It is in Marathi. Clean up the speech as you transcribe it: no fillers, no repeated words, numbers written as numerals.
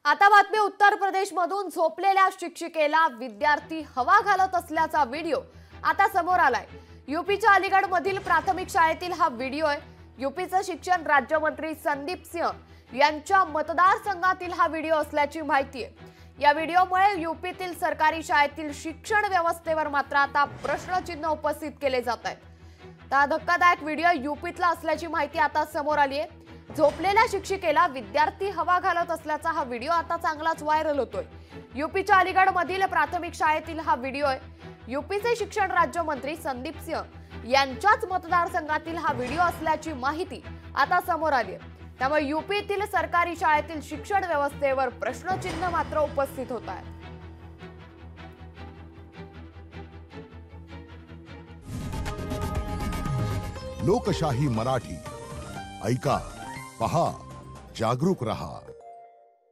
आता बातमी उत्तर प्रदेशमधून झोपलेल्या शिक्षिकेला विद्यार्थी हवा घालत असल्याचा व्हिडिओ आता समोर आलाय। यूपीच्या अलीगढ मधील प्राथमिक शाळेतील हा व्हिडिओ आहे। यूपीचे शिक्षण राज्यमंत्री संदीप सिंह यांच्या मतदारसंघातील हा व्हिडिओ असल्याची माहिती आहे। या व्हिडिओमुळे यूपीतील सरकारी शाळेतील शिक्षण व्यवस्थेवर मात्र आता प्रश्नचिन्ह उपस्थित केले जात आहेत। हा धक्कादायक व्हिडिओ यूपीतला असल्याची माहिती आता समोर आली आहे। झोपलेल्या शिक्षिकेला विद्यार्थी हवा घालत असल्याचा हा व्हिडिओ आता चांगलाच व्हायरल होतोय। यूपीच्या अलीगढ मधील प्राथमिक शाळेतील हा व्हिडिओ आहे। यूपीचे शिक्षण राज्यमंत्री संदीप सिंह यांच्याच मतदारसंघातील हा व्हिडिओ असल्याची माहिती आता समोर आली आहे। त्यामुळे यूपीतील सरकारी शाळेतील शिक्षण व्यवस्थेवर प्रश्नचिन्ह मात्र उपस्थित होत आहे। लोकशाही मराठी ऐका, पहा, जागरूक रहा।